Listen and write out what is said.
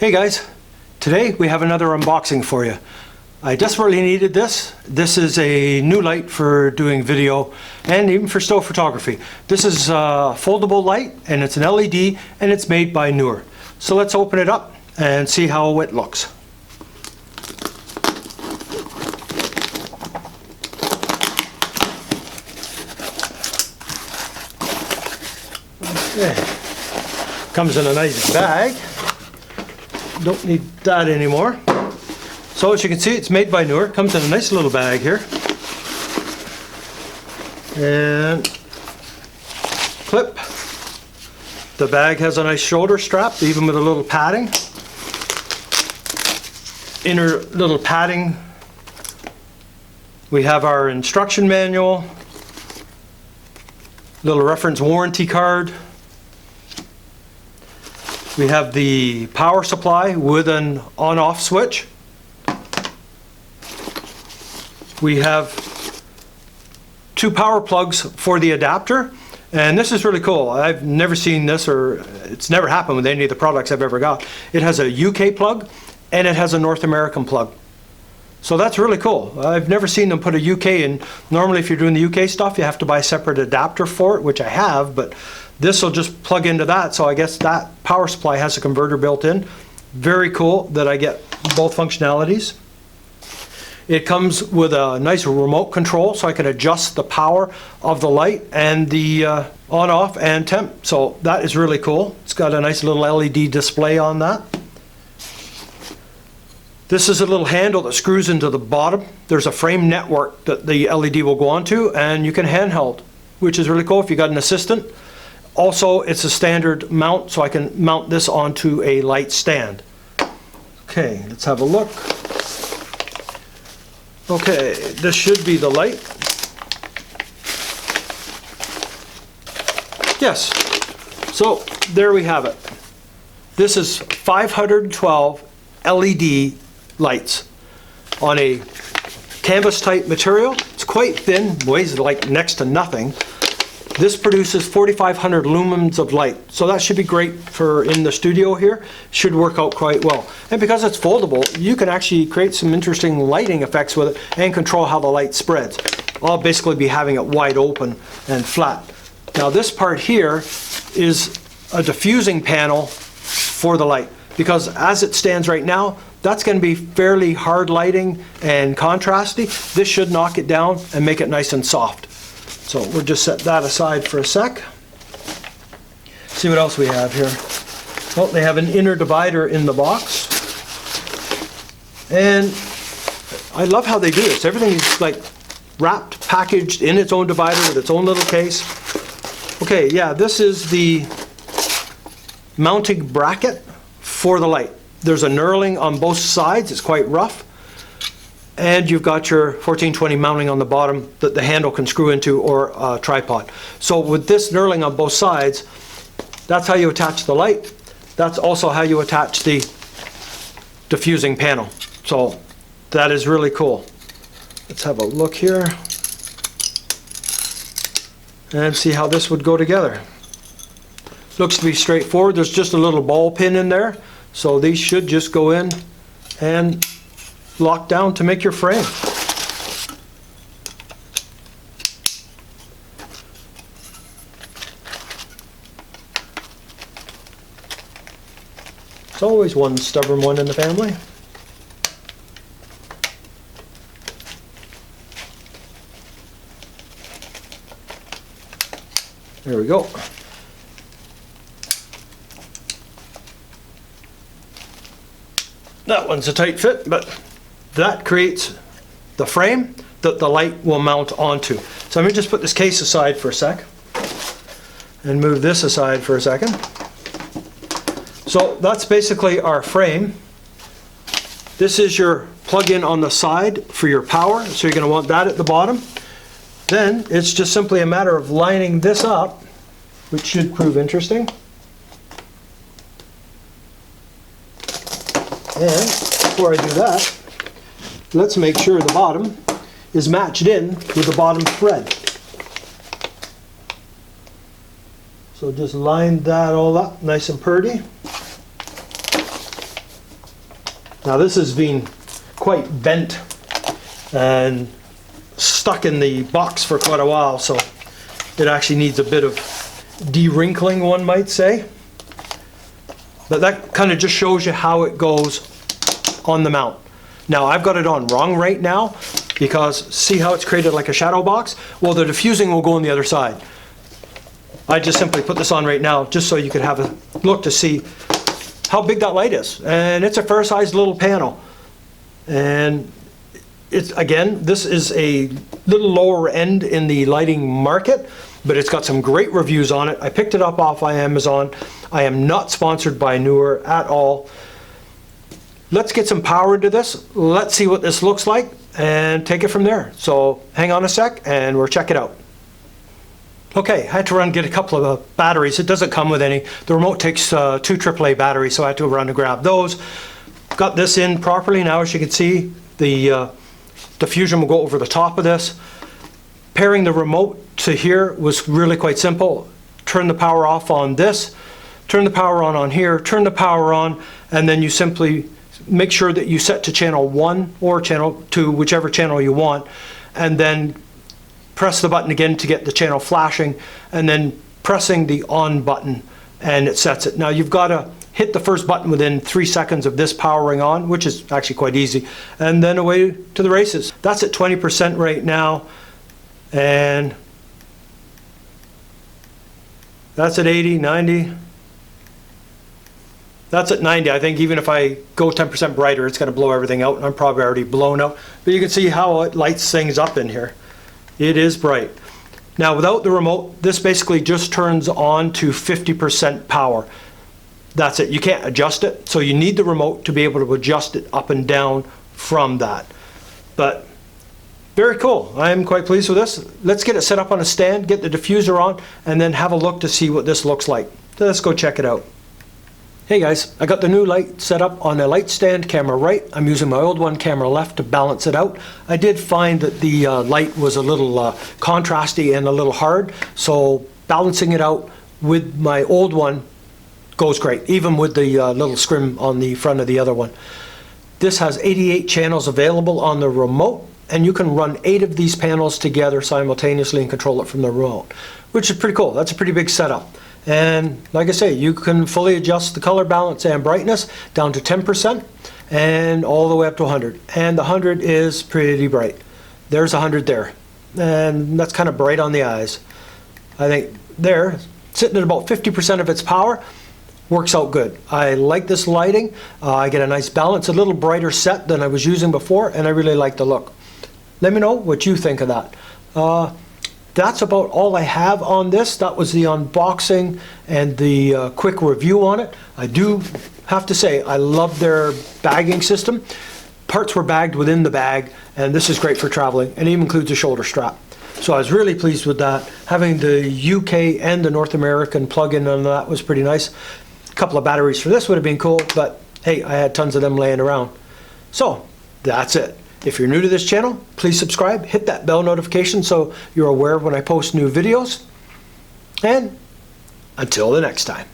Hey guys, today we have another unboxing for you. I desperately needed this. This is a new light for doing video and even for still photography. This is a foldable light and it's an LED and it's made by Neewer. So let's open it up and see how it looks. Okay. Comes in a nice bag. Don't need that anymore. So as you can see, it's made by Neewer. Comes in a nice little bag here. And clip. The bag has a nice shoulder strap, even with a little padding. Inner little padding. We have our instruction manual. Little reference warranty card. We have the power supply with an on-off switch. We have two power plugs for the adapter, and this is really cool. I've never seen this, or it's never happened with any of the products I've ever got. It has a UK plug and it has a North American plug. So that's really cool. I've never seen them put a UK in. Normally if you're doing the UK stuff you have to buy a separate adapter for it, which I have, but this will just plug into that, so I guess that power supply has a converter built in. Very cool that I get both functionalities. It comes with a nice remote control, so I can adjust the power of the light and the on-off and temp. So that is really cool. It's got a nice little LED display on that. This is a little handle that screws into the bottom. There's a frame network that the LED will go onto, and you can handheld, which is really cool if you got an assistant. Also, it's a standard mount, so I can mount this onto a light stand. Okay, let's have a look. Okay, this should be the light. Yes, so there we have it. This is 512 LED lights on a canvas type material. It's quite thin, weighs like next to nothing. This produces 4,500 lumens of light, so that should be great for in the studio here. Should work out quite well. And because it's foldable, you can actually create some interesting lighting effects with it and control how the light spreads. I'll basically be having it wide open and flat. Now this part here is a diffusing panel for the light, because as it stands right now, that's going to be fairly hard lighting and contrasty. This should knock it down and make it nice and soft. So we'll just set that aside for a sec. See what else we have here. Well, they have an inner divider in the box. And I love how they do this. Everything's like wrapped, packaged in its own divider with its own little case. Okay, yeah, this is the mounting bracket for the light. There's a knurling on both sides. It's quite rough. And you've got your 1420 mounting on the bottom that the handle can screw into, or a tripod. So with this knurling on both sides, that's how you attach the light. That's also how you attach the diffusing panel. So that is really cool. Let's have a look here and see how this would go together. Looks to be straightforward. There's just a little ball pin in there. So these should just go in and lock down to make your frame. It's always one stubborn one in the family. There we go. That one's a tight fit, but that creates the frame that the light will mount onto. So let me just put this case aside for a sec and move this aside for a second. So that's basically our frame. This is your plug-in on the side for your power, so you're going to want that at the bottom. Then it's just simply a matter of lining this up, which should prove interesting. And before I do that, let's make sure the bottom is matched in with the bottom thread. So just line that all up nice and pretty. Now this has been quite bent and stuck in the box for quite a while, so it actually needs a bit of de-wrinkling, one might say. But that kind of just shows you how it goes on the mount. Now I've got it on wrong right now because see how it's created like a shadow box? Well, the diffusing will go on the other side. I just simply put this on right now just so you could have a look to see how big that light is. And it's a fair sized little panel. And it's, again, this is a little lower end in the lighting market, but it's got some great reviews on it. I picked it up off Amazon. I am not sponsored by Neewer at all. Let's get some power into this. Let's see what this looks like and take it from there. So hang on a sec and we'll check it out. Okay, I had to run and get a couple of batteries. It doesn't come with any. The remote takes 2 AAA batteries, so I had to run and grab those. Got this in properly now, as you can see. The diffusion will go over the top of this. Pairing the remote to here was really quite simple. Turn the power off on this, turn the power on here, turn the power on, and then you simply make sure that you set to channel 1 or channel 2, whichever channel you want, and then press the button again to get the channel flashing, and then pressing the on button and it sets it. Now you've got to hit the first button within 3 seconds of this powering on, which is actually quite easy, and then away to the races. That's at 20% right now, and that's at 80, 90. That's at 90. I think even if I go 10% brighter, it's going to blow everything out, and I'm probably already blown out. But you can see how it lights things up in here. It is bright. Now without the remote, this basically just turns on to 50% power. That's it. You can't adjust it, so you need the remote to be able to adjust it up and down from that. But very cool. I am quite pleased with this. Let's get it set up on a stand, get the diffuser on, and then have a look to see what this looks like. So let's go check it out. Hey guys, I got the new light set up on a light stand, camera right. I'm using my old one, camera left, to balance it out. I did find that the light was a little contrasty and a little hard, so balancing it out with my old one goes great, even with the little scrim on the front of the other one. This has 88 channels available on the remote, and you can run 8 of these panels together simultaneously and control it from the remote, which is pretty cool. That's a pretty big setup. And like I say, you can fully adjust the color balance and brightness down to 10% and all the way up to 100. And the 100 is pretty bright. There's 100 there. And that's kind of bright on the eyes. I think there, sitting at about 50% of its power, works out good. I like this lighting. I get a nice balance, a little brighter set than I was using before, and I really like the look. Let me know what you think of that. That's about all I have on this. That was the unboxing and the quick review on it. I do have to say, I love their bagging system. Parts were bagged within the bag, and this is great for traveling, and it even includes a shoulder strap. So I was really pleased with that. Having the UK and the North American plug-in on that was pretty nice. A couple of batteries for this would have been cool, but hey, I had tons of them laying around. So that's it. If you're new to this channel, please subscribe, hit that bell notification so you're aware when I post new videos. And until the next time.